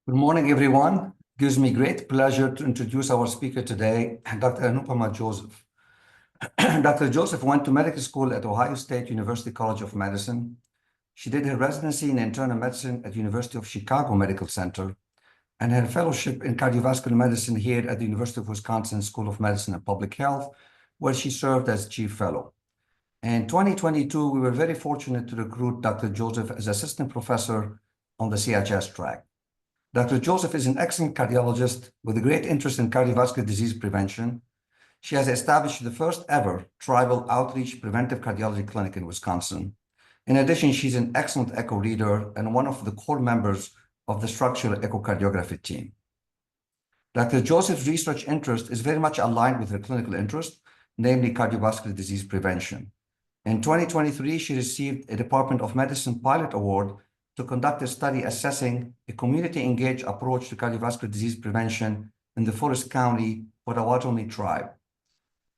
Good morning, everyone. It gives me great pleasure to introduce our speaker today, Dr. Anupama Joseph. Dr. Joseph went to medical school at Ohio State University College of Medicine. She did her residency in internal medicine at University of Chicago Medical Center and her fellowship in cardiovascular medicine here at the University of Wisconsin School of Medicine and Public Health, where she served as chief fellow. In 2022, we were very fortunate to recruit Dr. Joseph as assistant professor on the CHS track. Dr. Joseph is an excellent cardiologist with a great interest in cardiovascular disease prevention. She has established the first ever tribal outreach preventive cardiology clinic in Wisconsin. In addition, she's an excellent echo reader and one of the core members of the structural echocardiography team. Dr. Joseph's research interest is very much aligned with her clinical interest, namely cardiovascular disease prevention. In 2023, she received a Department of Medicine Pilot Award to conduct a study assessing a community-engaged approach to cardiovascular disease prevention in the Forest County Potawatomi tribe.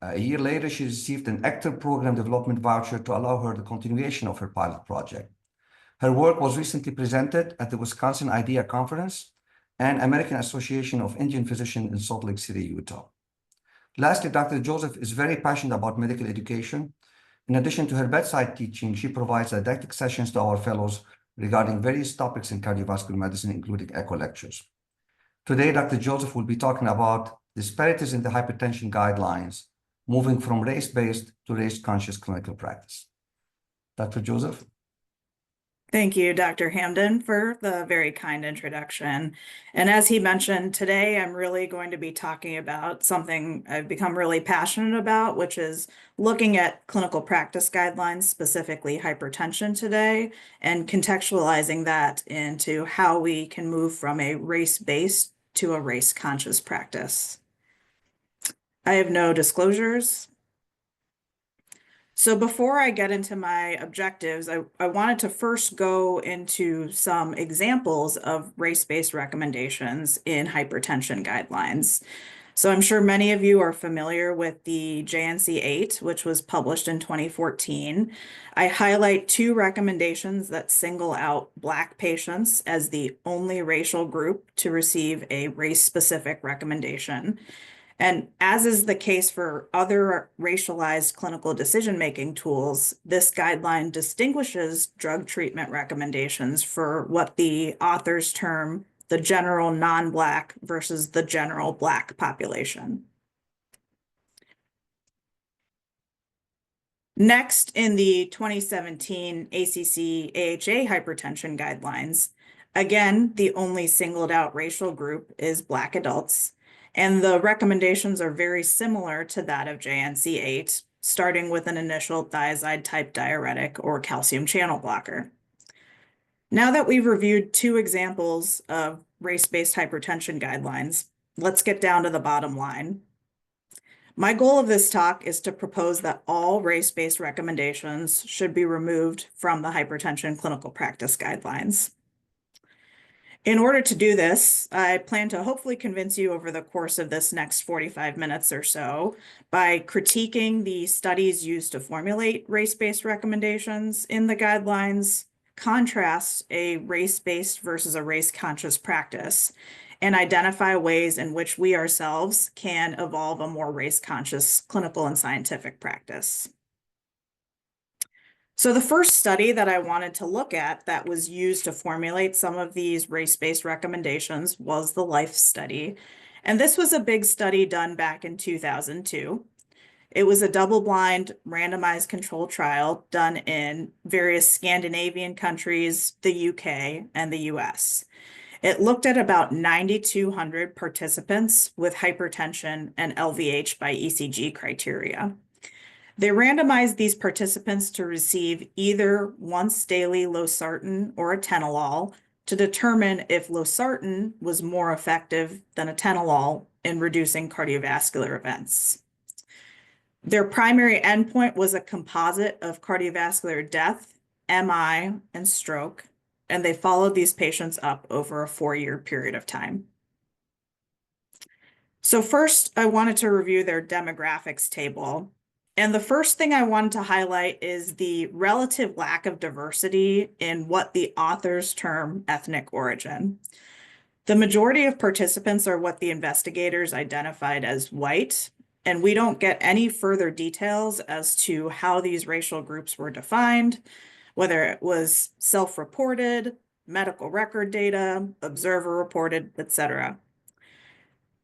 A year later, she received an active program development voucher to allow her the continuation of her pilot project. Her work was recently presented at the Wisconsin IDEA Conference and American Association of Indian Physicians in Salt Lake City, Utah. Lastly, Dr. Joseph is very passionate about medical education. In addition to her bedside teaching, she provides didactic sessions to our fellows regarding various topics in cardiovascular medicine, including echo lectures. Today, Dr. Joseph will be talking about disparities in the hypertension guidelines, moving from race-based to race-conscious clinical practice. Dr. Joseph? Thank you, Dr. Hamden, for the very kind introduction. And as he mentioned, today I'm really going to be talking about something I've become really passionate about, which is looking at clinical practice guidelines, specifically hypertension today, and contextualizing that into how we can move from a race-based to a race-conscious practice. I have no disclosures. So before I get into my objectives, I wanted to first go into some examples of race-based recommendations in hypertension guidelines. So I'm sure many of you are familiar with the JNC-8, which was published in 2014. I highlight two recommendations that single out Black patients as the only racial group to receive a race-specific recommendation. And as is the case for other racialized clinical decision-making tools, this guideline distinguishes drug treatment recommendations for what the authors term the general non-Black versus the general Black population. Next, in the 2017 ACC-AHA hypertension guidelines, again, the only singled out racial group is Black adults. And the recommendations are very similar to that of JNC-8, starting with an initial thiazide-type diuretic or calcium channel blocker. Now that we've reviewed two examples of race-based hypertension guidelines, let's get down to the bottom line. My goal of this talk is to propose that all race-based recommendations should be removed from the hypertension clinical practice guidelines. In order to do this, I plan to hopefully convince you over the course of this next 45 minutes or so by critiquing the studies used to formulate race-based recommendations in the guidelines, contrast a race-based versus a race-conscious practice, and identify ways in which we ourselves can evolve a more race-conscious clinical and scientific practice. So the first study that I wanted to look at that was used to formulate some of these race-based recommendations was the LIFE study. And this was a big study done back in 2002. It was a double-blind randomized control trial done in various Scandinavian countries, the UK, and the US. It looked at about 9,200 participants with hypertension and LVH by ECG criteria. They randomized these participants to receive either once daily losartan or atenolol to determine if losartan was more effective than atenolol in reducing cardiovascular events. Their primary endpoint was a composite of cardiovascular death, MI, and stroke, and they followed these patients up over a 4-year period of time. So first, I wanted to review their demographics table. And the first thing I wanted to highlight is the relative lack of diversity in what the authors term ethnic origin. The majority of participants are what the investigators identified as white, and we don't get any further details as to how these racial groups were defined, whether it was self-reported, medical record data, observer reported, etc.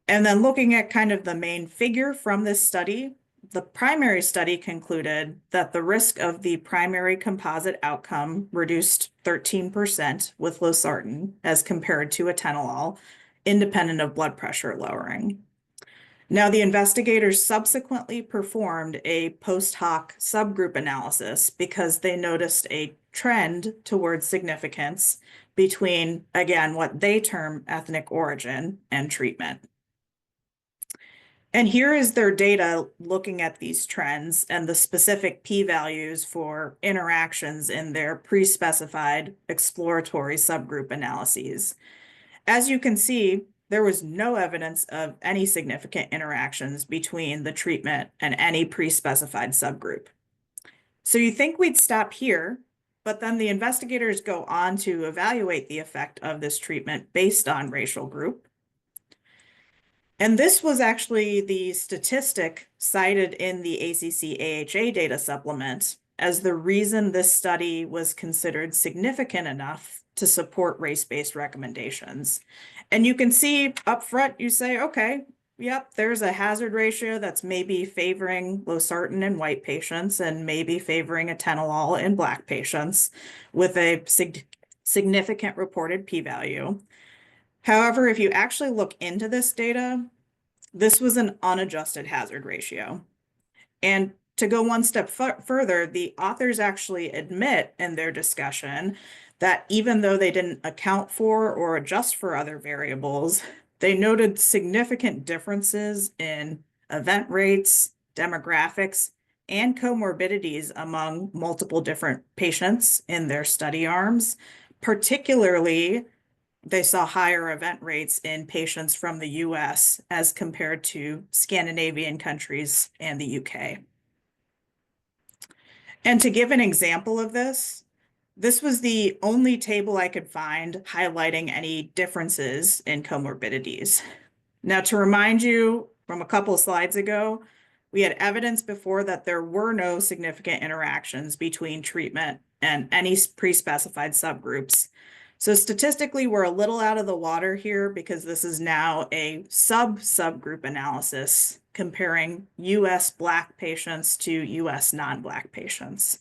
And then looking at kind of the main figure from this study, the primary study concluded that the risk of the primary composite outcome reduced 13% with losartan as compared to atenolol, independent of blood pressure lowering. Now, the investigators subsequently performed a post hoc subgroup analysis because they noticed a trend towards significance between, again, what they term ethnic origin and treatment. And here is their data looking at these trends and the specific p-values for interactions in their pre-specified exploratory subgroup analyses. As you can see, there was no evidence of any significant interactions between the treatment and any pre-specified subgroup. So you think we'd stop here, but then the investigators go on to evaluate the effect of this treatment based on racial group. And this was actually the statistic cited in the ACC-AHA data supplement as the reason this study was considered significant enough to support race-based recommendations. And you can see up front, you say, okay, yep, there's a hazard ratio that's maybe favoring losartan in white patients and maybe favoring atenolol in Black patients with a significant reported p-value. However, if you actually look into this data, this was an unadjusted hazard ratio. And to go one step further, the authors actually admit in their discussion that even though they didn't account for or adjust for other variables, they noted significant differences in event rates, demographics, and comorbidities among multiple different patients in their study arms. Particularly, they saw higher event rates in patients from the US as compared to Scandinavian countries and the UK. And to give an example of this was the only table I could find highlighting any differences in comorbidities. Now, to remind you from a couple of slides ago, we had evidence before that there were no significant interactions between treatment and any pre-specified subgroups. So statistically, we're a little out of the water here because this is now a subgroup analysis comparing US Black patients to US non-Black patients.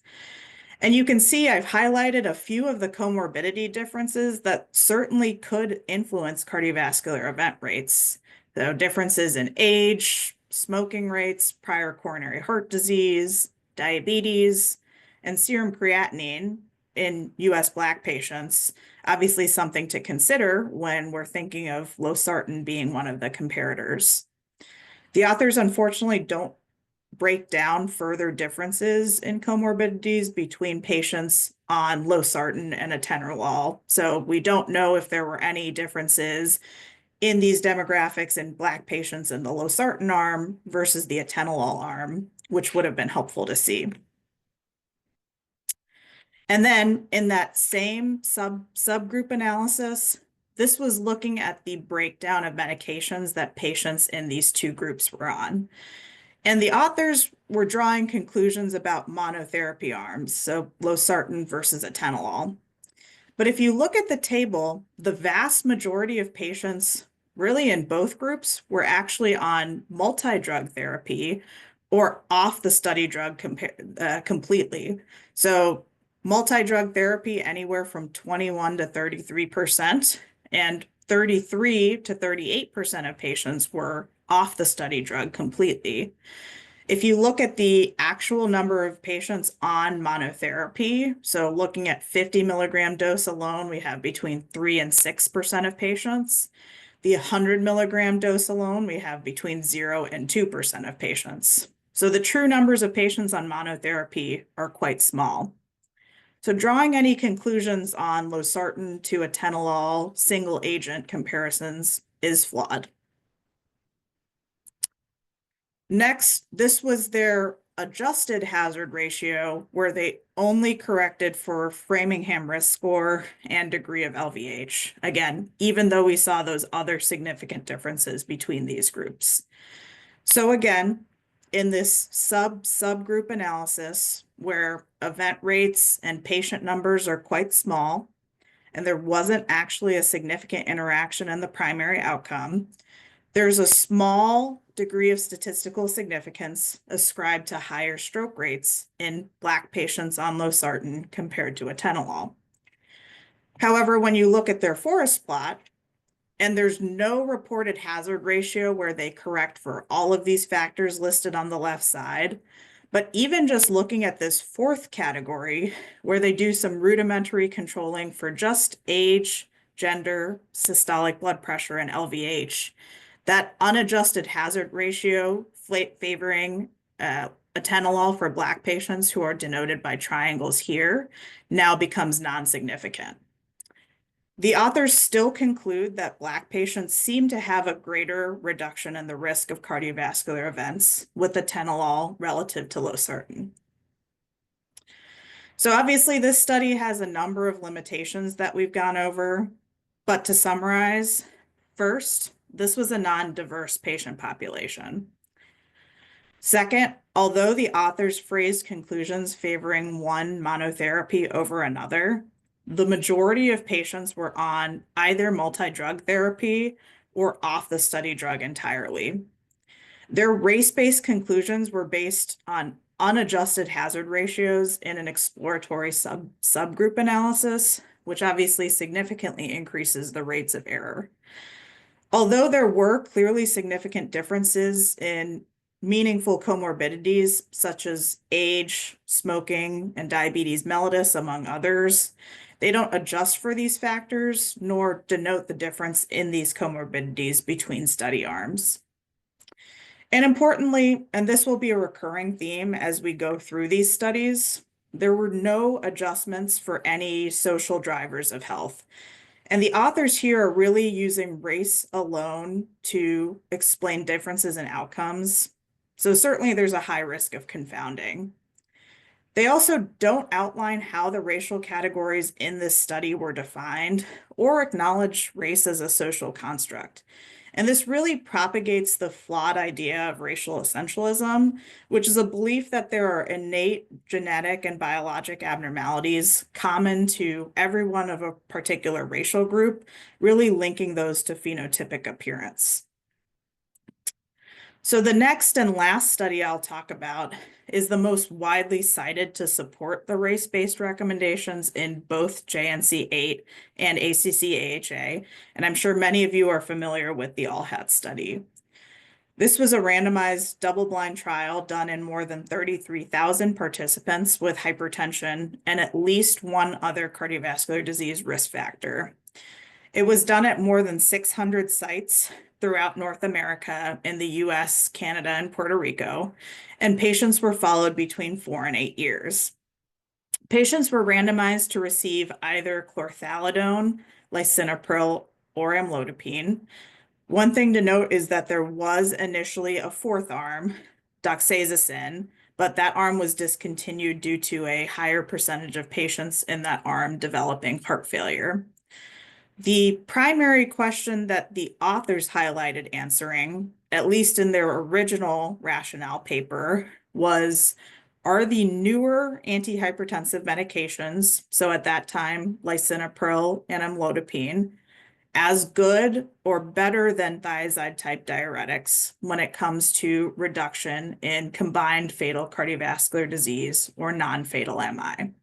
And you can see I've highlighted a few of the comorbidity differences that certainly could influence cardiovascular event rates. So differences in age, smoking rates, prior coronary heart disease, diabetes, and serum creatinine in US Black patients, obviously something to consider when we're thinking of losartan being one of the comparators. The authors unfortunately don't break down further differences in comorbidities between patients on losartan and atenolol. So we don't know if there were any differences in these demographics in Black patients in the losartan arm versus the atenolol arm, which would have been helpful to see. And then in that same subgroup analysis, this was looking at the breakdown of medications that patients in these two groups were on. And the authors were drawing conclusions about monotherapy arms, so losartan versus atenolol. But if you look at the table, the vast majority of patients really in both groups were actually on multi-drug therapy or off the study drug completely. So multi-drug therapy anywhere from 21 to 33%, and 33 to 38% of patients were off the study drug completely. If you look at the actual number of patients on monotherapy, so looking at 50 milligram dose alone, we have between 3 and 6% of patients. The 100 milligram dose alone, we have between 0 and 2% of patients. So the true numbers of patients on monotherapy are quite small. So drawing any conclusions on losartan to atenolol single agent comparisons is flawed. Next, this was their adjusted hazard ratio where they only corrected for Framingham risk score and degree of LVH. Again, even though we saw those other significant differences between these groups. So again, in this subgroup analysis where event rates and patient numbers are quite small, and there wasn't actually a significant interaction in the primary outcome, there's a small degree of statistical significance ascribed to higher stroke rates in Black patients on losartan compared to atenolol. However, when you look at their forest plot, and there's no reported hazard ratio where they correct for all of these factors listed on the left side, but even just looking at this fourth category, where they do some rudimentary controlling for just age, gender, systolic blood pressure, and LVH, that unadjusted hazard ratio favoring atenolol for Black patients who are denoted by triangles here now becomes non-significant. The authors still conclude that Black patients seem to have a greater reduction in the risk of cardiovascular events with atenolol relative to losartan. So obviously this study has a number of limitations that we've gone over, but to summarize, first, this was a non-diverse patient population. Second, although the authors phrased conclusions favoring one monotherapy over another, the majority of patients were on either multi-drug therapy or off the study drug entirely. Their race-based conclusions were based on unadjusted hazard ratios in an exploratory subgroup analysis, which obviously significantly increases the rates of error. Although there were clearly significant differences in meaningful comorbidities such as age, smoking, and diabetes mellitus, among others, they don't adjust for these factors nor denote the difference in these comorbidities between study arms. And importantly, and this will be a recurring theme as we go through these studies, there were no adjustments for any social drivers of health. And the authors here are really using race alone to explain differences in outcomes. So certainly there's a high risk of confounding. They also don't outline how the racial categories in this study were defined or acknowledge race as a social construct. And this really propagates the flawed idea of racial essentialism, which is a belief that there are innate genetic and biologic abnormalities common to everyone of a particular racial group, really linking those to phenotypic appearance. So the next and last study I'll talk about is the most widely cited to support the race-based recommendations in both JNC8 and ACC-AHA, and I'm sure many of you are familiar with the All-Hat study. This was a randomized double-blind trial done in more than 33,000 participants with hypertension and at least one other cardiovascular disease risk factor. It was done at more than 600 sites throughout North America, in the US, Canada, and Puerto Rico, and patients were followed between 4 and 8 years. Patients were randomized to receive either chlorthalidone, lisinopril, or amlodipine. One thing to note is that there was initially a fourth arm, doxazosin, but that arm was discontinued due to a higher percentage of patients in that arm developing heart failure. The primary question that the authors highlighted answering, at least in their original rationale paper, was, are the newer antihypertensive medications, so at that time, lisinopril and amlodipine, as good or better than thiazide-type diuretics when it comes to reduction in combined fatal cardiovascular disease or non-fatal MI?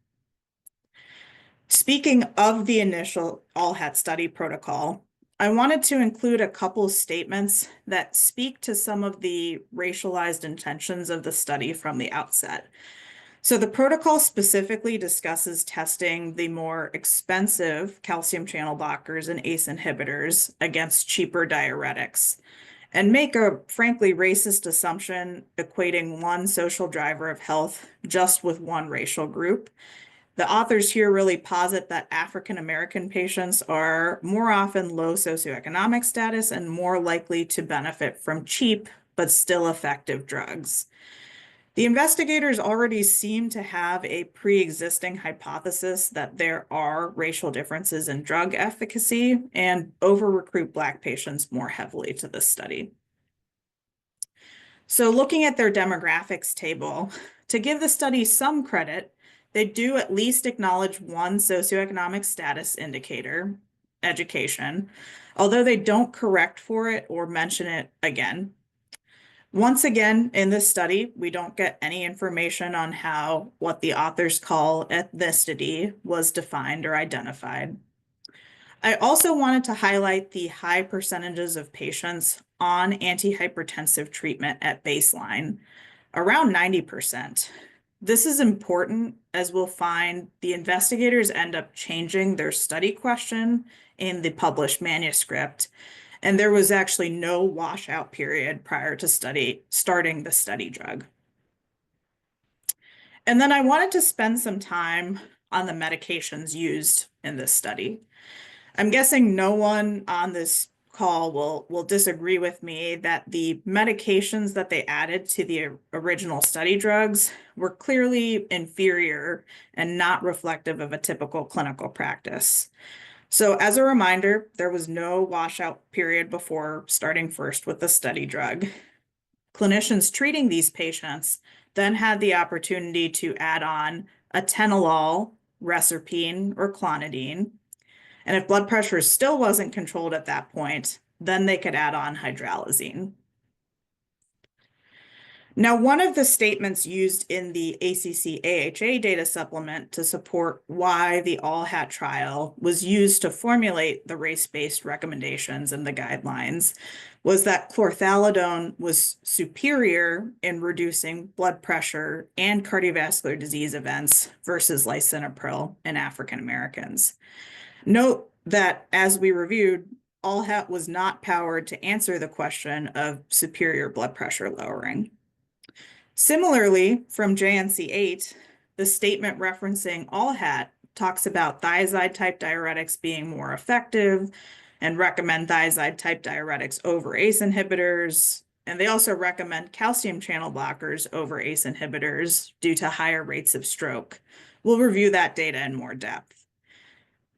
Speaking of the initial All-Hat study protocol, I wanted to include a couple statements that speak to some of the racialized intentions of the study from the outset. So the protocol specifically discusses testing the more expensive calcium channel blockers and ACE inhibitors against cheaper diuretics, and make a frankly racist assumption equating one social driver of health just with one racial group. The authors here really posit that African-American patients are more often low socioeconomic status and more likely to benefit from cheap but still effective drugs. The investigators already seem to have a pre-existing hypothesis that there are racial differences in drug efficacy and over-recruit Black patients more heavily to this study. So looking at their demographics table, to give the study some credit, they do at least acknowledge one socioeconomic status indicator, education, although they don't correct for it or mention it again. Once again, in this study, we don't get any information on how what the authors call ethnicity was defined or identified. I also wanted to highlight the high percentages of patients on antihypertensive treatment at baseline, around 90%. This is important as we'll find the investigators end up changing their study question in the published manuscript, and there was actually no washout period prior to starting the study drug. And then I wanted to spend some time on the medications used in this study. I'm guessing no one on this call will disagree with me that the medications that they added to the original study drugs were clearly inferior and not reflective of a typical clinical practice. So as a reminder, there was no washout period before starting first with the study drug. Clinicians treating these patients then had the opportunity to add on atenolol, reserpine, or clonidine. And if blood pressure still wasn't controlled at that point, then they could add on hydralazine. Now, one of the statements used in the ACC-AHA data supplement to support why the all-hat trial was used to formulate the race-based recommendations and the guidelines was that chlorthalidone was superior in reducing blood pressure and cardiovascular disease events versus lisinopril in African Americans. Note that as we reviewed, all-hat was not powered to answer the question of superior blood pressure lowering. Similarly, from JNC8, the statement referencing all-hat talks about thiazide-type diuretics being more effective and recommend thiazide-type diuretics over ACE inhibitors. And they also recommend calcium channel blockers over ACE inhibitors due to higher rates of stroke. We'll review that data in more depth.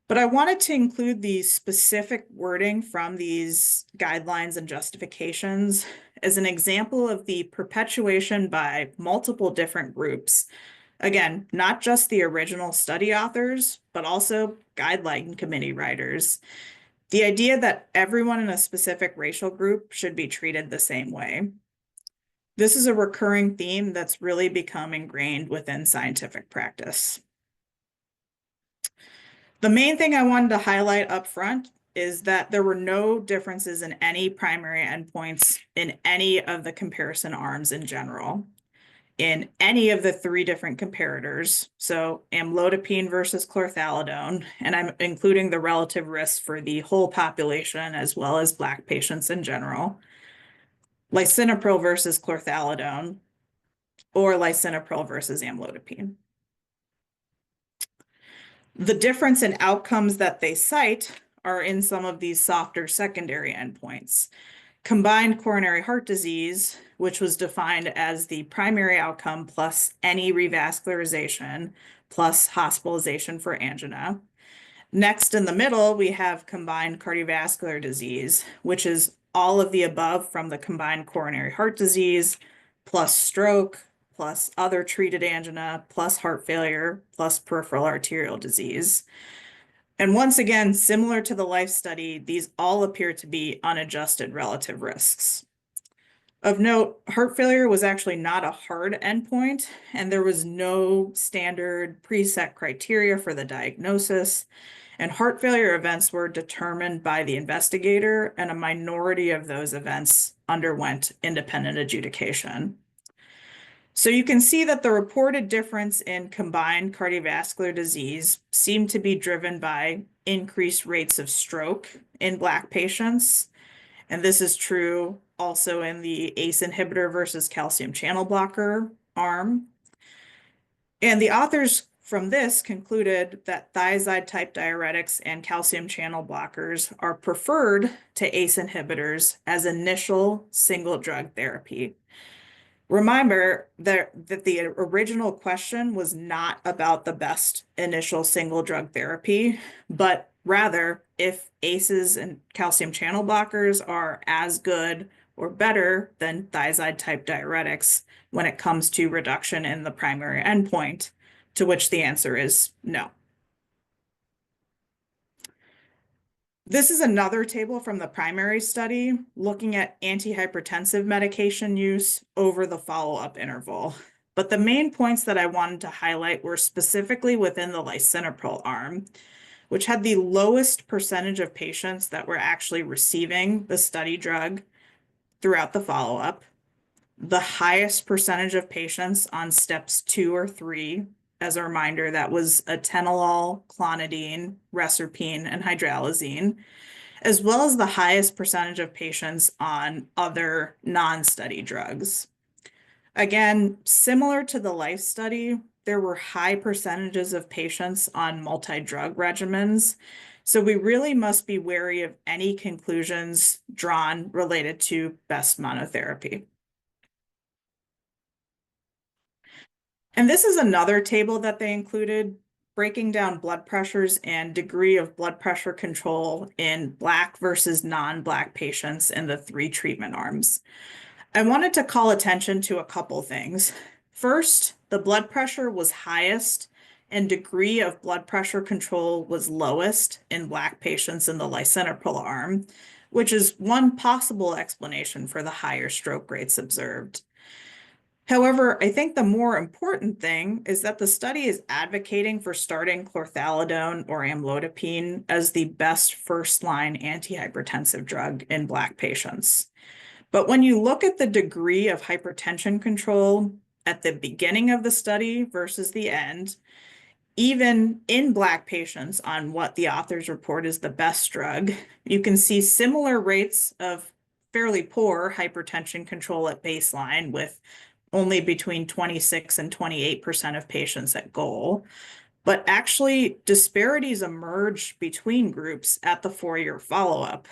But I wanted to include the specific wording from these guidelines and justifications as an example of the perpetuation by multiple different groups. Again, not just the original study authors, but also guideline committee writers. The idea that everyone in a specific racial group should be treated the same way. This is a recurring theme that's really become ingrained within scientific practice. The main thing I wanted to highlight up front is that there were no differences in any primary endpoints in any of the comparison arms in general. In any of the 3 different comparators, so amlodipine versus chlorthalidone, and I'm including the relative risk for the whole population as well as Black patients in general, lisinopril versus chlorthalidone, or lisinopril versus amlodipine. The difference in outcomes that they cite are in some of these softer secondary endpoints. Combined coronary heart disease, which was defined as the primary outcome plus any revascularization plus hospitalization for angina. Next in the middle, we have combined cardiovascular disease, which is all of the above from the combined coronary heart disease plus stroke plus other treated angina, plus heart failure, plus peripheral arterial disease. And once again, similar to the LIFE study, these all appear to be unadjusted relative risks. Of note, heart failure was actually not a hard endpoint, and there was no standard preset criteria for the diagnosis. And heart failure events were determined by the investigator, and a minority of those events underwent independent adjudication. So you can see that the reported difference in combined cardiovascular disease seemed to be driven by increased rates of stroke in Black patients. And this is true also in the ACE inhibitor versus calcium channel blocker arm. And the authors from this concluded that thiazide-type diuretics and calcium channel blockers are preferred to ACE inhibitors as initial single drug therapy. Remember that the original question was not about the best initial single drug therapy, but rather if ACEs and calcium channel blockers are as good or better than thiazide type diuretics when it comes to reduction in the primary endpoint, to which the answer is no. This is another table from the primary study looking at antihypertensive medication use over the follow-up interval. But the main points that I wanted to highlight were specifically within the lisinopril arm, which had the lowest percentage of patients that were actually receiving the study drug throughout the follow-up, the highest percentage of patients on steps 2 or 3. As a reminder, that was atenolol, clonidine, reserpine, and hydralazine, as well as the highest percentage of patients on other non-study drugs. Again, similar to the LIFE study, there were high percentages of patients on multi-drug regimens, so we really must be wary of any conclusions drawn related to best monotherapy. And this is another table that they included, breaking down blood pressures and degree of blood pressure control in Black versus non-Black patients in the 3 treatment arms. I wanted to call attention to a couple things. First, the blood pressure was highest and degree of blood pressure control was lowest in Black patients in the lisinopril arm, which is one possible explanation for the higher stroke rates observed. However, I think the more important thing is that the study is advocating for starting chlorthalidone or amlodipine as the best first-line antihypertensive drug in Black patients. But when you look at the degree of hypertension control at the beginning of the study versus the end, even in Black patients on what the authors report is the best drug, you can see similar rates of fairly poor hypertension control at baseline, with only between 26 and 28% of patients at goal. But actually, disparities emerged between groups at the 4-year follow-up.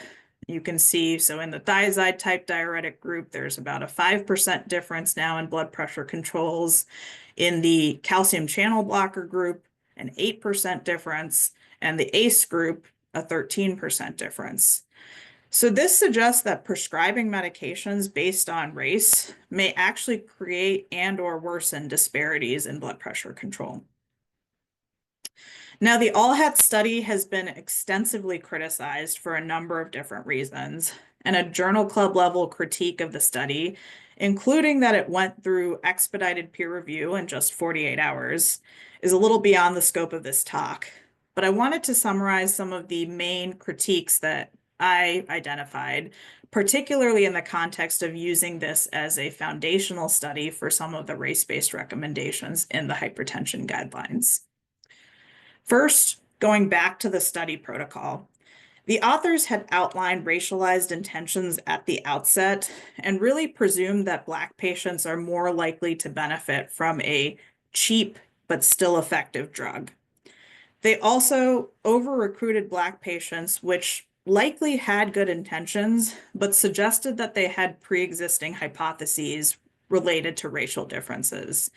You can see, so in the thiazide type diuretic group, there's about a 5% difference now in blood pressure controls. In the calcium channel blocker group, an 8% difference, and the ACE group, a 13% difference. So this suggests that prescribing medications based on race may actually create and or worsen disparities in blood pressure control. Now, the ALLHAT study has been extensively criticized for a number of different reasons, and a journal club level critique of the study, including that it went through expedited peer review in just 48 hours, is a little beyond the scope of this talk. But I wanted to summarize some of the main critiques that I identified, particularly in the context of using this as a foundational study for some of the race-based recommendations in the hypertension guidelines. First, going back to the study protocol, the authors had outlined racialized intentions at the outset and really presumed that Black patients are more likely to benefit from a cheap but still effective drug. They also over-recruited Black patients, which likely had good intentions, but suggested that they had pre-existing hypotheses related to racial differences.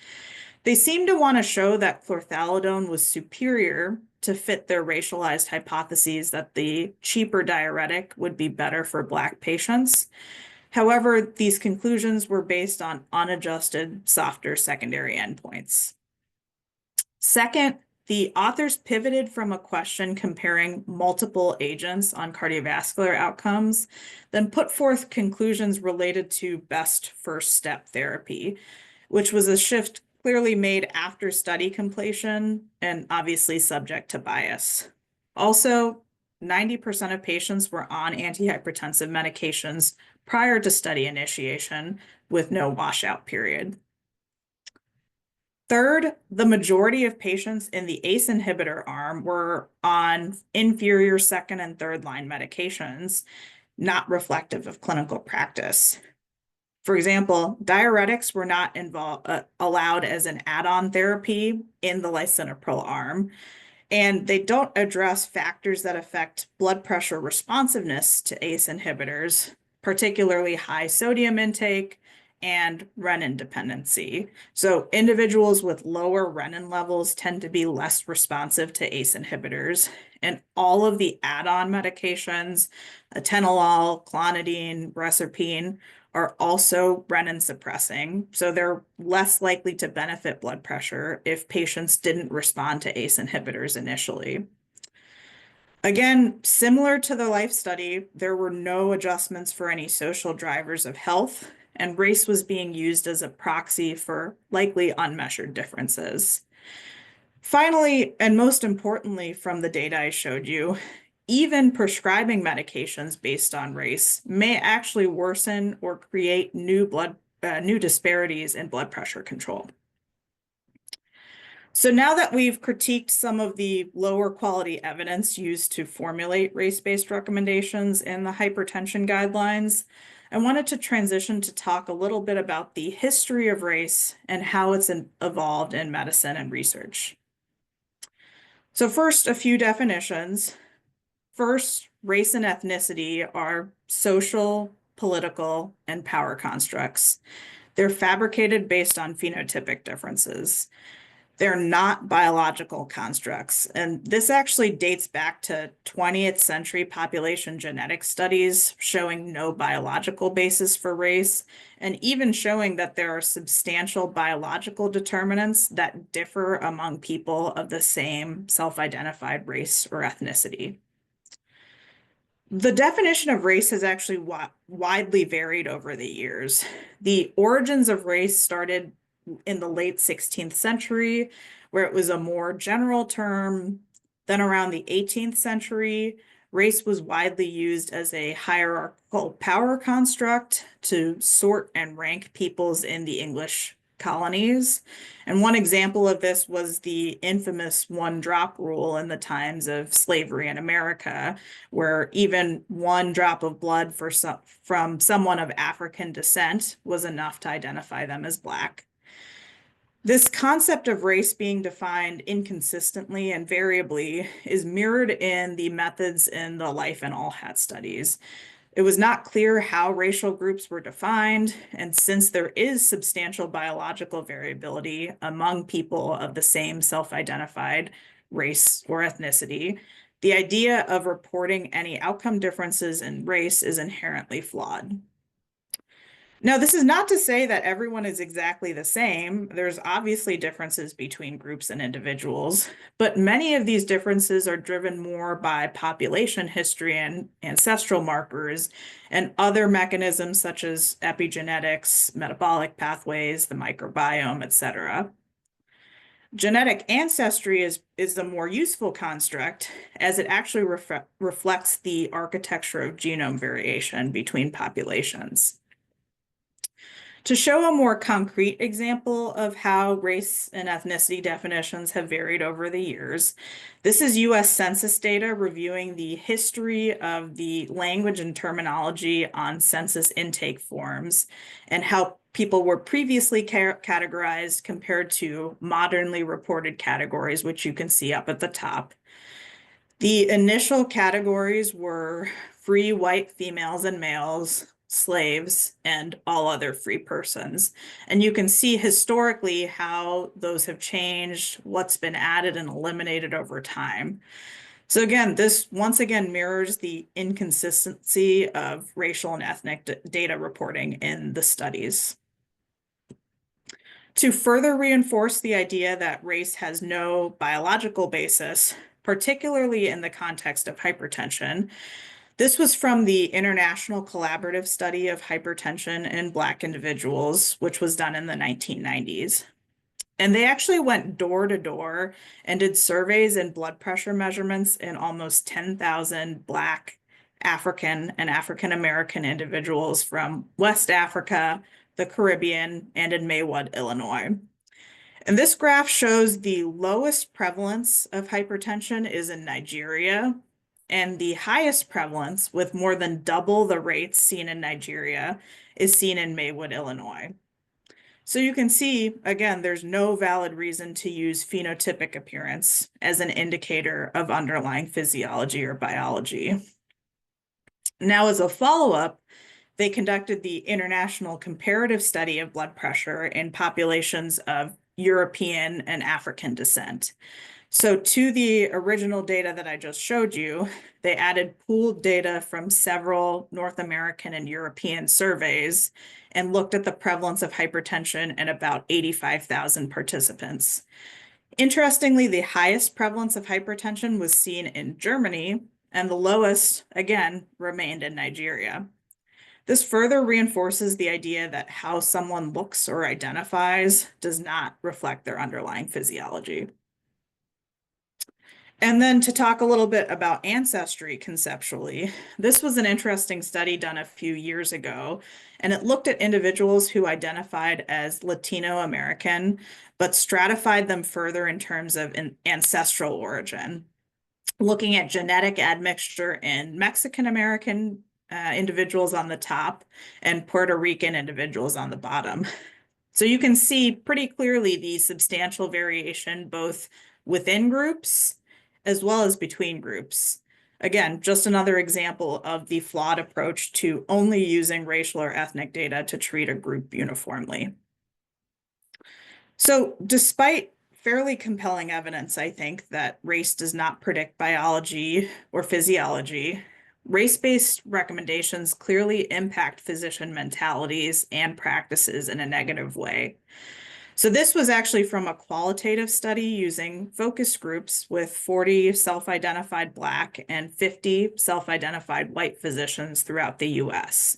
They seem to want to show that chlorthalidone was superior to fit their racialized hypotheses that the cheaper diuretic would be better for Black patients. However, these conclusions were based on unadjusted, softer secondary endpoints. Second, the authors pivoted from a question comparing multiple agents on cardiovascular outcomes, then put forth conclusions related to best first step therapy, which was a shift clearly made after study completion and obviously subject to bias. Also, 90% of patients were on antihypertensive medications prior to study initiation with no washout period. Third, the majority of patients in the ACE inhibitor arm were on inferior second and third line medications, not reflective of clinical practice. For example, diuretics were not allowed as an add-on therapy in the lisinopril arm, and they don't address factors that affect blood pressure responsiveness to ACE inhibitors, particularly high sodium intake and renin dependency. So individuals with lower renin levels tend to be less responsive to ACE inhibitors. And all of the add-on medications, atenolol, clonidine, reserpine, are also renin suppressing. So they're less likely to benefit blood pressure if patients didn't respond to ACE inhibitors initially. Again, similar to the life study, there were no adjustments for any social drivers of health, and race was being used as a proxy for likely unmeasured differences. Finally, and most importantly from the data I showed you, even prescribing medications based on race may actually worsen or create new disparities in blood pressure control. So now that we've critiqued some of the lower quality evidence used to formulate race-based recommendations in the hypertension guidelines, I wanted to transition to talk a little bit about the history of race and how it's evolved in medicine and research. So first, a few definitions. First, race and ethnicity are social, political, and power constructs. They're fabricated based on phenotypic differences. They're not biological constructs. And this actually dates back to 20th century population genetic studies showing no biological basis for race, and even showing that there are substantial biological determinants that differ among people of the same self-identified race or ethnicity. The definition of race has actually widely varied over the years. The origins of race started in the late 16th century, where it was a more general term. Then around the 18th century, race was widely used as a hierarchical power construct to sort and rank peoples in the English colonies. And one example of this was the infamous one-drop rule in the times of slavery in America, where even one drop of blood from someone of African descent was enough to identify them as Black. This concept of race being defined inconsistently and variably is mirrored in the methods in the Life and All Hat studies. It was not clear how racial groups were defined, and since there is substantial biological variability among people of the same self-identified race or ethnicity, the idea of reporting any outcome differences in race is inherently flawed. Now, this is not to say that everyone is exactly the same. There's obviously differences between groups and individuals, but many of these differences are driven more by population history and ancestral markers and other mechanisms such as epigenetics, metabolic pathways, the microbiome, etc. Genetic ancestry is a more useful construct as it actually reflects the architecture of genome variation between populations. To show a more concrete example of how race and ethnicity definitions have varied over the years, this is US Census data reviewing the history of the language and terminology on census intake forms and how people were previously categorized compared to modernly reported categories, which you can see up at the top. The initial categories were free white females and males, slaves, and all other free persons. And you can see historically how those have changed, what's been added and eliminated over time. So again, this once again mirrors the inconsistency of racial and ethnic data reporting in the studies. To further reinforce the idea that race has no biological basis, particularly in the context of hypertension, this was from the International Collaborative Study of Hypertension in Black individuals, which was done in the 1990s. And they actually went door to door and did surveys and blood pressure measurements in almost 10,000 Black, African, and African American individuals from West Africa, the Caribbean, and in Maywood, Illinois. And this graph shows the lowest prevalence of hypertension is in Nigeria, and the highest prevalence, with more than double the rates seen in Nigeria, is seen in Maywood, Illinois. So you can see, again, there's no valid reason to use phenotypic appearance as an indicator of underlying physiology or biology. Now, as a follow-up, they conducted the International Comparative Study of Blood Pressure in populations of European and African descent. So to the original data that I just showed you, they added pooled data from several North American and European surveys and looked at the prevalence of hypertension in about 85,000 participants. Interestingly, the highest prevalence of hypertension was seen in Germany, and the lowest, again, remained in Nigeria. This further reinforces the idea that how someone looks or identifies does not reflect their underlying physiology. And then to talk a little bit about ancestry conceptually, this was an interesting study done a few years ago, and it looked at individuals who identified as Latino American, but stratified them further in terms of an ancestral origin, looking at genetic admixture in Mexican American individuals on the top and Puerto Rican individuals on the bottom. So you can see pretty clearly the substantial variation both within groups as well as between groups. Again, just another example of the flawed approach to only using racial or ethnic data to treat a group uniformly. So despite fairly compelling evidence, I think, that race does not predict biology or physiology, race-based recommendations clearly impact physician mentalities and practices in a negative way. So this was actually from a qualitative study using focus groups with 40 self-identified Black and 50 self-identified white physicians throughout the US.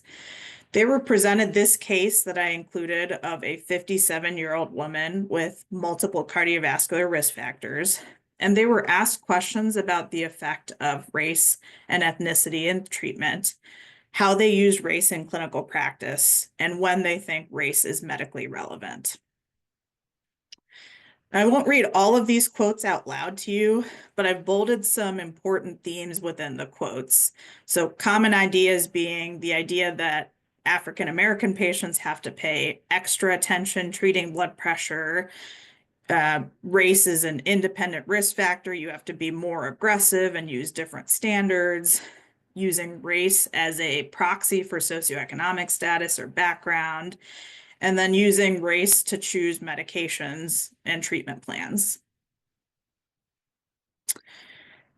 They were presented this case that I included of a 57-year-old woman with multiple cardiovascular risk factors, and they were asked questions about the effect of race and ethnicity in treatment, how they use race in clinical practice, and when they think race is medically relevant. I won't read all of these quotes out loud to you, but I've bolded some important themes within the quotes. So common ideas being the idea that African American patients have to pay extra attention treating blood pressure. Race is an independent risk factor. You have to be more aggressive and use different standards. Using race as a proxy for socioeconomic status or background, and then using race to choose medications and treatment plans.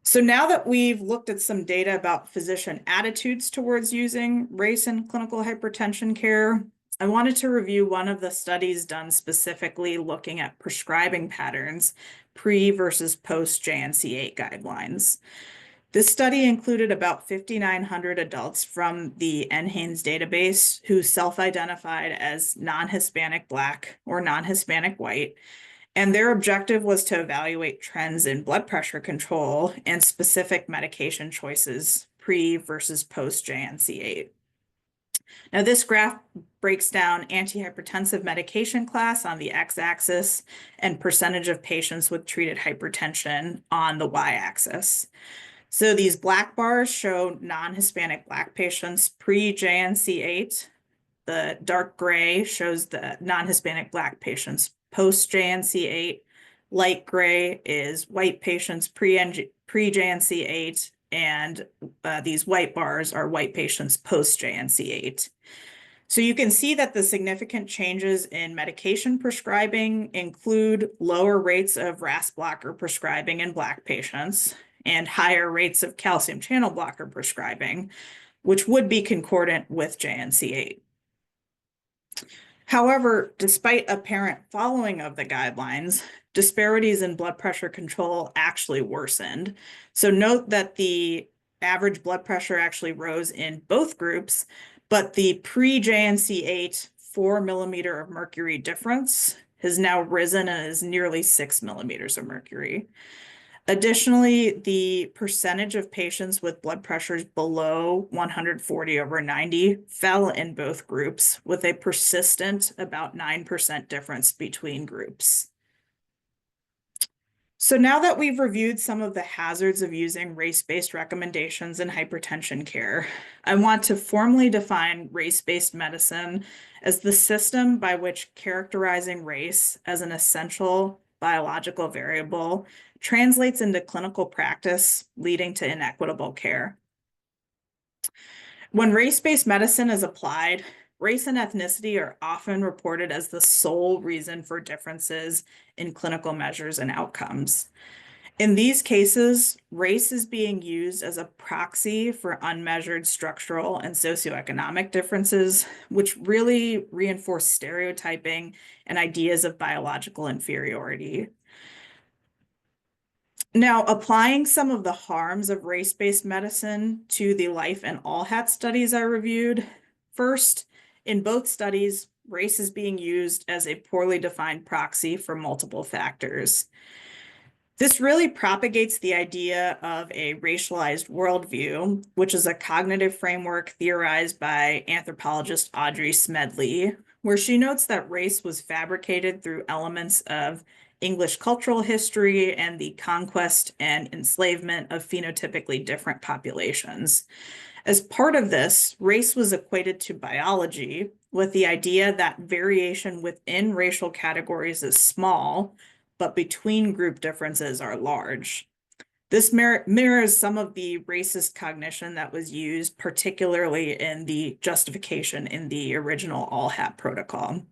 So now that we've looked at some data about physician attitudes towards using race in clinical hypertension care, I wanted to review one of the studies done specifically looking at prescribing patterns pre versus post JNC8 guidelines. This study included about 5,900 adults from the NHANES database who self-identified as non-Hispanic Black or non-Hispanic white, and their objective was to evaluate trends in blood pressure control and specific medication choices pre versus post JNC8. Now, this graph breaks down antihypertensive medication class on the x-axis and percentage of patients with treated hypertension on the y-axis. So these black bars show non-Hispanic Black patients pre-JNC8. The dark gray shows the non-Hispanic Black patients post-JNC8. Light gray is white patients pre-JNC8, and these white bars are white patients post-JNC8. So you can see that the significant changes in medication prescribing include lower rates of RAS blocker prescribing in Black patients and higher rates of calcium channel blocker prescribing, which would be concordant with JNC8. However, despite apparent following of the guidelines, disparities in blood pressure control actually worsened. So note that the average blood pressure actually rose in both groups, but the pre-JNC8 4 millimeter of mercury difference has now risen and is nearly 6 millimeters of mercury. Additionally, the percentage of patients with blood pressures below 140/90 fell in both groups, with a persistent about 9% difference between groups. So now that we've reviewed some of the hazards of using race-based recommendations in hypertension care, I want to formally define race-based medicine as the system by which characterizing race as an essential biological variable translates into clinical practice, leading to inequitable care. When race-based medicine is applied, race and ethnicity are often reported as the sole reason for differences in clinical measures and outcomes. In these cases, race is being used as a proxy for unmeasured structural and socioeconomic differences, which really reinforce stereotyping and ideas of biological inferiority. Now, applying some of the harms of race-based medicine to the life and all hat studies I reviewed. First, in both studies, race is being used as a poorly defined proxy for multiple factors. This really propagates the idea of a racialized worldview, which is a cognitive framework theorized by anthropologist Audrey Smedley, where she notes that race was fabricated through elements of English cultural history and the conquest and enslavement of phenotypically different populations. As part of this, race was equated to biology, with the idea that variation within racial categories is small, but between group differences are large. This mirrors some of the racist cognition that was used, particularly in the justification in the original All Hat Protocol.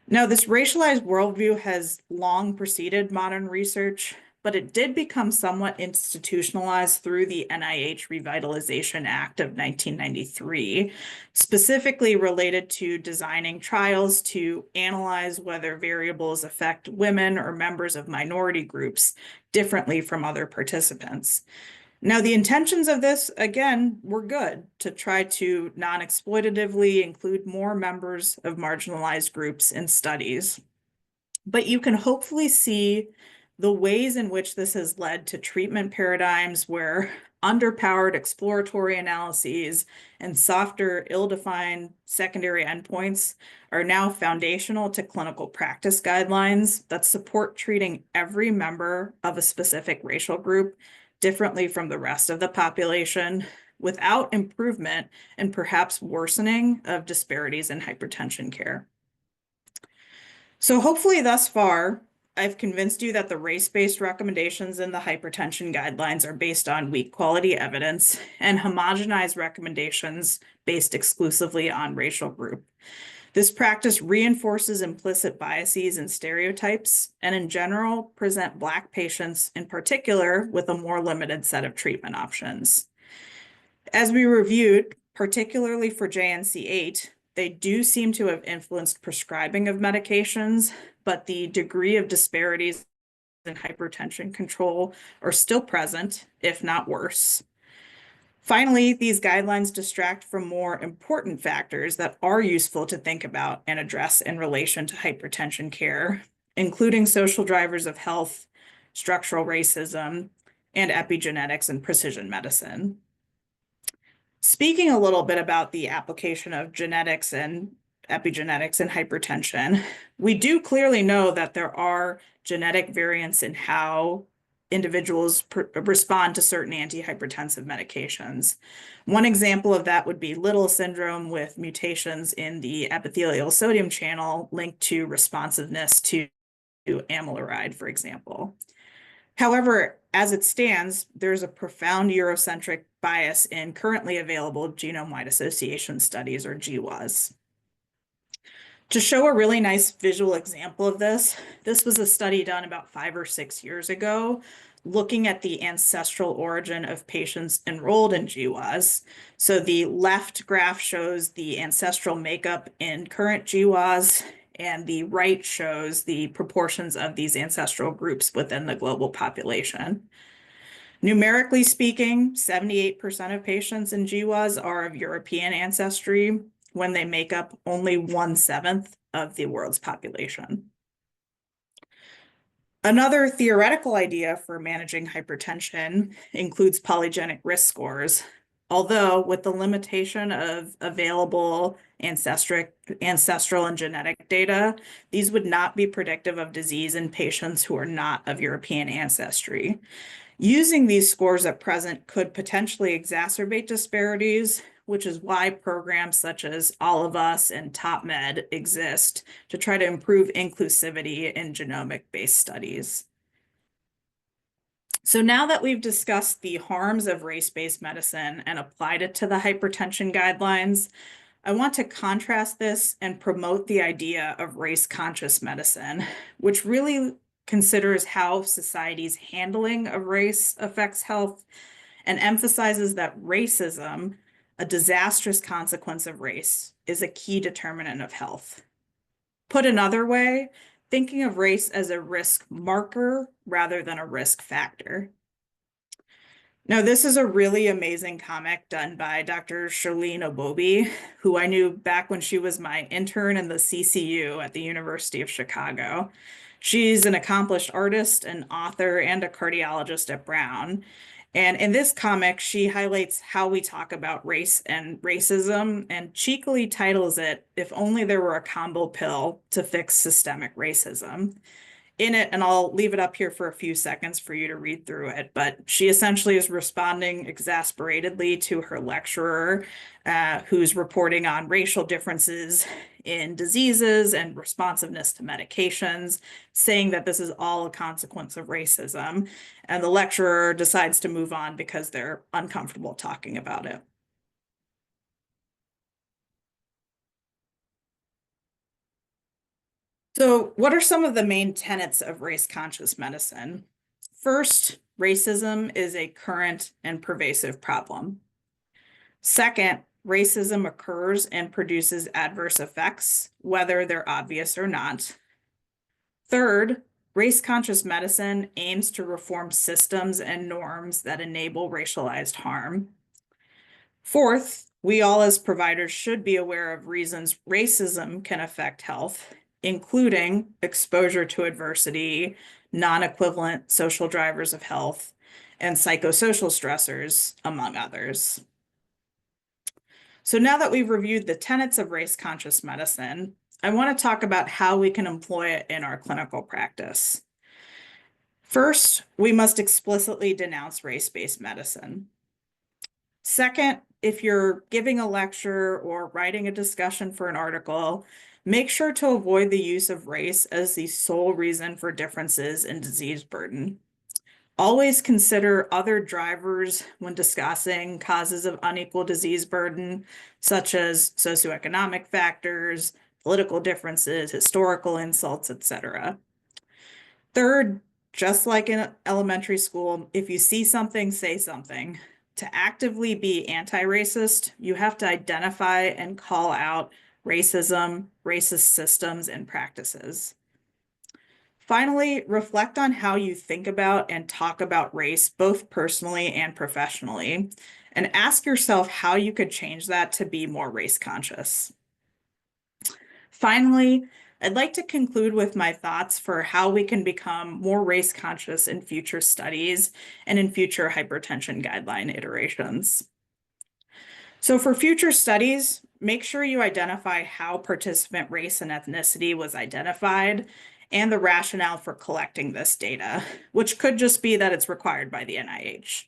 Now, this racialized worldview has long preceded modern research, but it did become somewhat institutionalized through the NIH Revitalization Act of 1993, specifically related to designing trials to analyze whether variables affect women or members of minority groups differently from other participants. Now, the intentions of this, again, were good, to try to non-exploitatively include more members of marginalized groups in studies. But you can hopefully see the ways in which this has led to treatment paradigms where underpowered exploratory analyses and softer, ill-defined secondary endpoints are now foundational to clinical practice guidelines that support treating every member of a specific racial group differently from the rest of the population without improvement and perhaps worsening of disparities in hypertension care. So hopefully thus far, I've convinced you that the race-based recommendations in the hypertension guidelines are based on weak quality evidence and homogenized recommendations based exclusively on racial group. This practice reinforces implicit biases and stereotypes, and in general, present Black patients in particular with a more limited set of treatment options. As we reviewed, particularly for JNC8, they do seem to have influenced prescribing of medications, but the degree of disparities in hypertension control are still present, if not worse. Finally, these guidelines distract from more important factors that are useful to think about and address in relation to hypertension care, including social drivers of health, structural racism, and epigenetics and precision medicine. Speaking a little bit about the application of genetics and epigenetics in hypertension, we do clearly know that there are genetic variants in how individuals respond to certain antihypertensive medications. One example of that would be Little syndrome with mutations in the epithelial sodium channel linked to responsiveness to amiloride, for example. However, as it stands, there's a profound Eurocentric bias in currently available genome-wide association studies, or GWAS. To show a really nice visual example of this was a study done about 5 or 6 years ago, looking at the ancestral origin of patients enrolled in GWAS. So the left graph shows the ancestral makeup in current GWAS, and the right shows the proportions of these ancestral groups within the global population. Numerically speaking, 78% of patients in GWAS are of European ancestry, when they make up only 1/7 of the world's population. Another theoretical idea for managing hypertension includes polygenic risk scores, although with the limitation of available ancestral and genetic data, these would not be predictive of disease in patients who are not of European ancestry. Using these scores at present could potentially exacerbate disparities, which is why programs such as All of Us and TopMed exist to try to improve inclusivity in genomic-based studies. So now that we've discussed the harms of race-based medicine and applied it to the hypertension guidelines, I want to contrast this and promote the idea of race-conscious medicine, which really considers how society's handling of race affects health and emphasizes that racism, a disastrous consequence of race, is a key determinant of health. Put another way, thinking of race as a risk marker rather than a risk factor. Now, this is a really amazing comic done by Dr. Charlene Obobi, who I knew back when she was my intern in the CCU at the University of Chicago. She's an accomplished artist, an author, and a cardiologist at Brown. And in this comic, she highlights how we talk about race and racism and cheekily titles it, "If Only There Were a Combo Pill to Fix Systemic Racism." In it, and I'll leave it up here for a few seconds for you to read through it, but she essentially is responding exasperatedly to her lecturer, who's reporting on racial differences in diseases and responsiveness to medications, saying that this is all a consequence of racism. And the lecturer decides to move on because they're uncomfortable talking about it. So, what are some of the main tenets of race-conscious medicine? First, racism is a current and pervasive problem. Second, racism occurs and produces adverse effects, whether they're obvious or not. Third, race-conscious medicine aims to reform systems and norms that enable racialized harm. Fourth, we all as providers should be aware of reasons racism can affect health, including exposure to adversity, non-equivalent social drivers of health, and psychosocial stressors, among others. So now that we've reviewed the tenets of race-conscious medicine, I want to talk about how we can employ it in our clinical practice. First, we must explicitly denounce race-based medicine. Second, if you're giving a lecture or writing a discussion for an article, make sure to avoid the use of race as the sole reason for differences in disease burden. Always consider other drivers when discussing causes of unequal disease burden, such as socioeconomic factors, political differences, historical insults, etc. Third, just like in elementary school, if you see something, say something. To actively be anti-racist, you have to identify and call out racism, racist systems, and practices. Finally, reflect on how you think about and talk about race, both personally and professionally, and ask yourself how you could change that to be more race conscious. Finally, I'd like to conclude with my thoughts for how we can become more race conscious in future studies and in future hypertension guideline iterations. So for future studies, make sure you identify how participant race and ethnicity was identified and the rationale for collecting this data, which could just be that it's required by the NIH.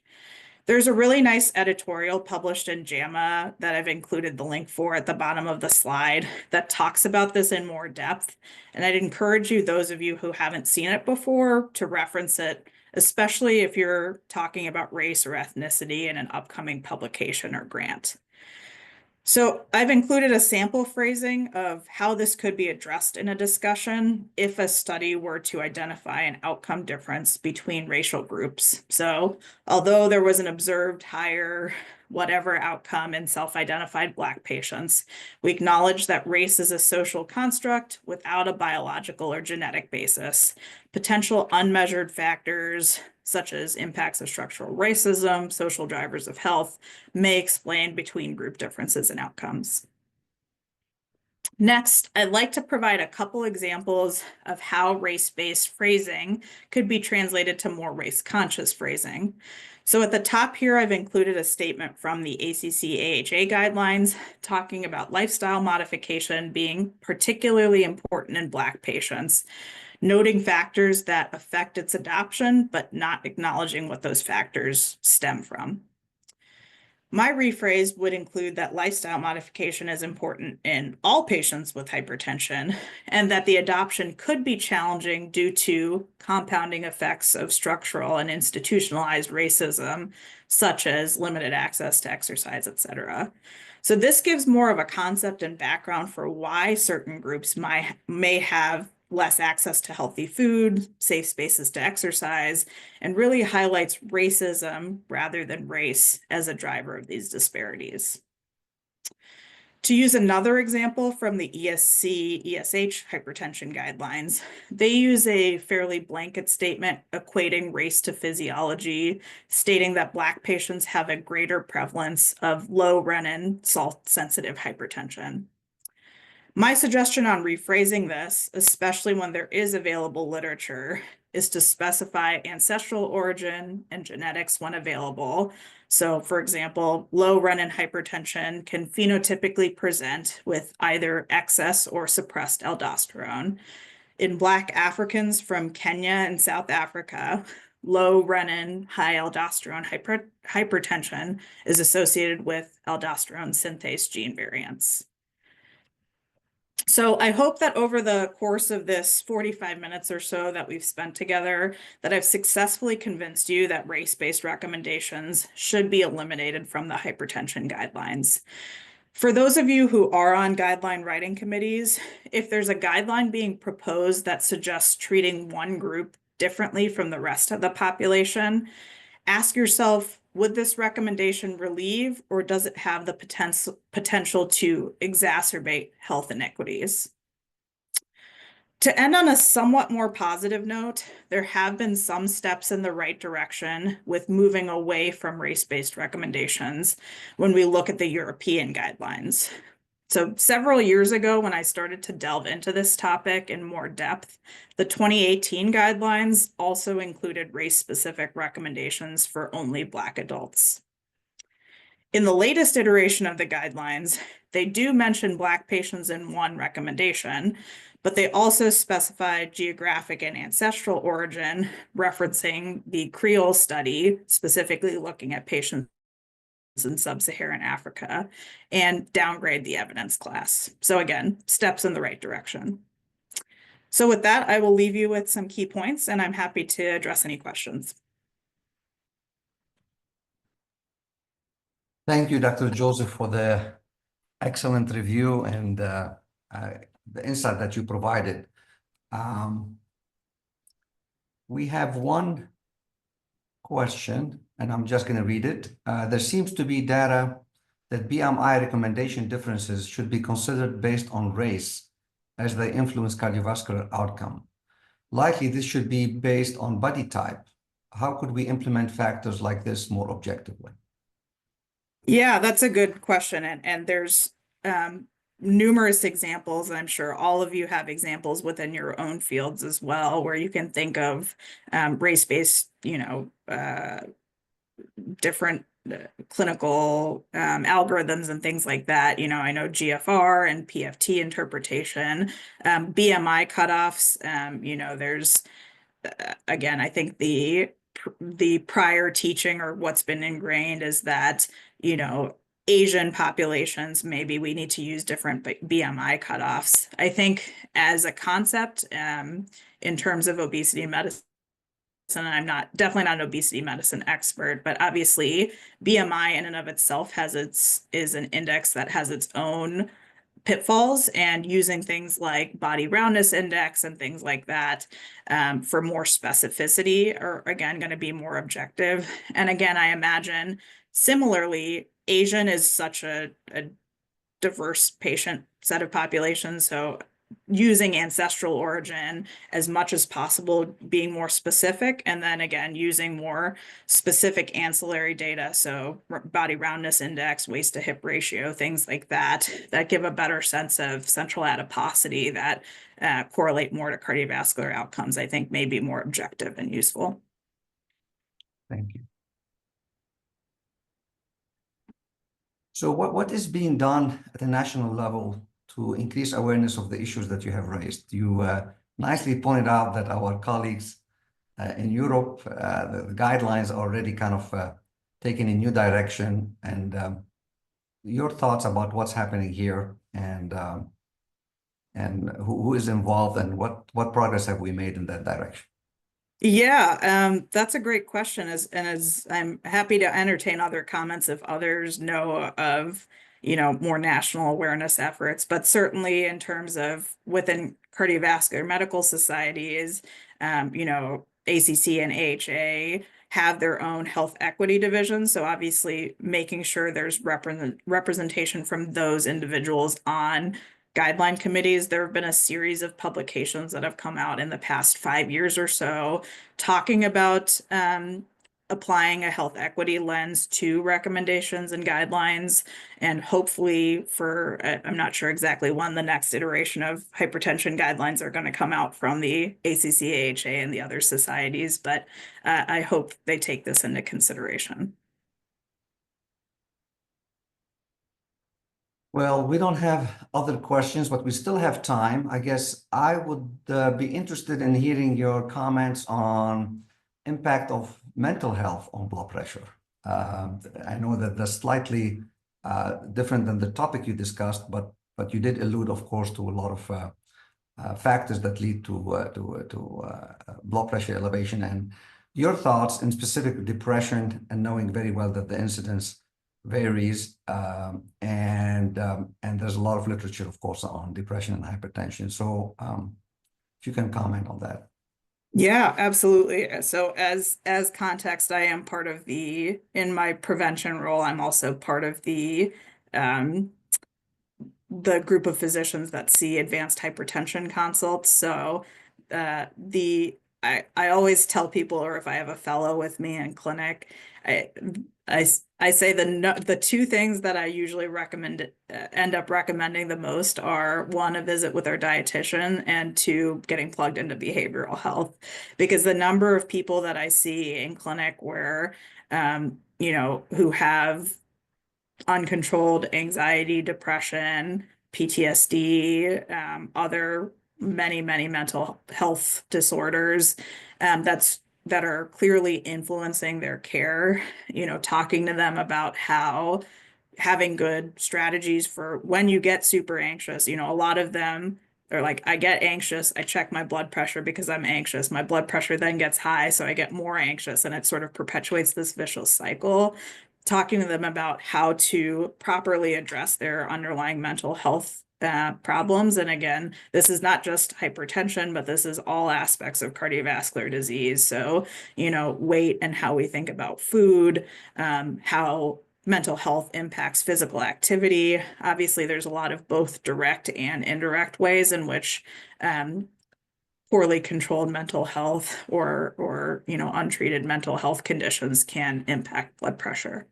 There's a really nice editorial published in JAMA that I've included the link for at the bottom of the slide that talks about this in more depth. And I'd encourage you, those of you who haven't seen it before, to reference it, especially if you're talking about race or ethnicity in an upcoming publication or grant. So I've included a sample phrasing of how this could be addressed in a discussion if a study were to identify an outcome difference between racial groups. So although there was an observed higher whatever outcome in self-identified Black patients, we acknowledge that race is a social construct without a biological or genetic basis. Potential unmeasured factors such as impacts of structural racism, social drivers of health, may explain between group differences in outcomes. Next, I'd like to provide a couple examples of how race-based phrasing could be translated to more race-conscious phrasing. So at the top here, I've included a statement from the ACC-AHA guidelines talking about lifestyle modification being particularly important in Black patients, noting factors that affect its adoption, but not acknowledging what those factors stem from. My rephrase would include that lifestyle modification is important in all patients with hypertension, and that the adoption could be challenging due to compounding effects of structural and institutionalized racism, such as limited access to exercise, et cetera. So this gives more of a concept and background for why certain groups may have less access to healthy food, safe spaces to exercise, and really highlights racism rather than race as a driver of these disparities. To use another example from the ESC/ESH hypertension guidelines, they use a fairly blanket statement equating race to physiology, stating that Black patients have a greater prevalence of low renin salt-sensitive hypertension. My suggestion on rephrasing this, especially when there is available literature, is to specify ancestral origin and genetics when available. So, for example, low renin hypertension can phenotypically present with either excess or suppressed aldosterone. In Black Africans from Kenya and South Africa, low renin, high aldosterone hypertension is associated with aldosterone synthase gene variants. So I hope that over the course of this 45 minutes or so that we've spent together, that I've successfully convinced you that race-based recommendations should be eliminated from the hypertension guidelines. For those of you who are on guideline writing committees, if there's a guideline being proposed that suggests treating one group differently from the rest of the population, ask yourself, would this recommendation relieve or does it have the potential to exacerbate health inequities? To end on a somewhat more positive note, there have been some steps in the right direction with moving away from race-based recommendations when we look at the European guidelines. So several years ago, when I started to delve into this topic in more depth, the 2018 guidelines also included race-specific recommendations for only Black adults. In the latest iteration of the guidelines, they do mention Black patients in one recommendation, but they also specify geographic and ancestral origin, referencing the Creole study, specifically looking at patients in sub-Saharan Africa, and downgrade the evidence class. So again, steps in the right direction. So with that, I will leave you with some key points, and I'm happy to address any questions. Thank you, Dr. Joseph, for the excellent review and the insight that you provided. We have one question, and I'm just going to read it. There seems to be data that BMI recommendation differences should be considered based on race as they influence cardiovascular outcome. Likely, this should be based on body type. How could we implement factors like this more objectively? Yeah, that's a good question. And there's numerous examples. I'm sure all of you have examples within your own fields as well, where you can think of race-based, different clinical algorithms and things like that. I know GFR and PFT interpretation, BMI cutoffs. There's again, I think the prior teaching or what's been ingrained is that Asian populations, maybe we need to use different BMI cutoffs. I think as a concept, in terms of obesity medicine, and I'm definitely not an obesity medicine expert, but obviously BMI in and of itself is an index that has its own pitfalls, and using things like body roundness index and things like that for more specificity are again going to be more objective. And again, I imagine similarly, Asian is such a diverse patient set of populations, so using ancestral origin as much as possible, being more specific, and then again, using more specific ancillary data. So body roundness index, waist to hip ratio, things like that give a better sense of central adiposity that correlate more to cardiovascular outcomes, I think may be more objective and useful. Thank you. So what is being done at the national level to increase awareness of the issues that you have raised? You nicely pointed out that our colleagues in Europe, the guidelines are already kind of taking a new direction, and your thoughts about what's happening here, and who is involved, and what progress have we made in that direction? Yeah, that's a great question. As I'm happy to entertain other comments if others know of, more national awareness efforts, but certainly in terms of within cardiovascular medical societies, ACC and AHA have their own health equity divisions. So obviously making sure there's representation from those individuals on guideline committees. There have been a series of publications that have come out in the past 5 years or so talking about applying a health equity lens to recommendations and guidelines. And hopefully I'm not sure exactly when the next iteration of hypertension guidelines are going to come out from the ACC, AHA, and the other societies, but I hope they take this into consideration. Well, we don't have other questions, but we still have time. I guess I would be interested in hearing your comments on impact of mental health on blood pressure. I know that that's slightly different than the topic you discussed, but you did allude, of course, to a lot of factors that lead to blood pressure elevation, and your thoughts in specific depression, and knowing very well that the incidence varies, and there's a lot of literature, of course, on depression and hypertension. So if you can comment on that. Yeah, absolutely. So as context, I am part of in my prevention role, I'm also part of the group of physicians that see advanced hypertension consults. So I always tell people, or if I have a fellow with me in clinic, I say the two things that I usually end up recommending the most are, one, a visit with our dietitian, and two, getting plugged into behavioral health, because the number of people that I see in clinic where who have uncontrolled anxiety, depression, PTSD, other many mental health disorders that are clearly influencing their care, talking to them about how having good strategies for when you get super anxious. A lot of them are like, I get anxious, I check my blood pressure because I'm anxious. My blood pressure then gets high, so I get more anxious, and it sort of perpetuates this vicious cycle. Talking to them about how to properly address their underlying mental health problems. And again, this is not just hypertension, but this is all aspects of cardiovascular disease. So, weight and how we think about food, how mental health impacts physical activity. Obviously, there's a lot of both direct and indirect ways in which poorly controlled mental health or untreated mental health conditions can impact blood pressure.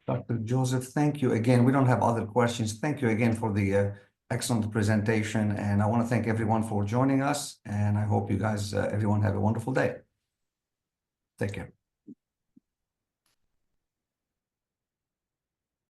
Dr. Joseph, thank you again. We don't have other questions. Thank you again for the excellent presentation. And I want to thank everyone for joining us. And I hope you guys, everyone, have a wonderful day. Take care.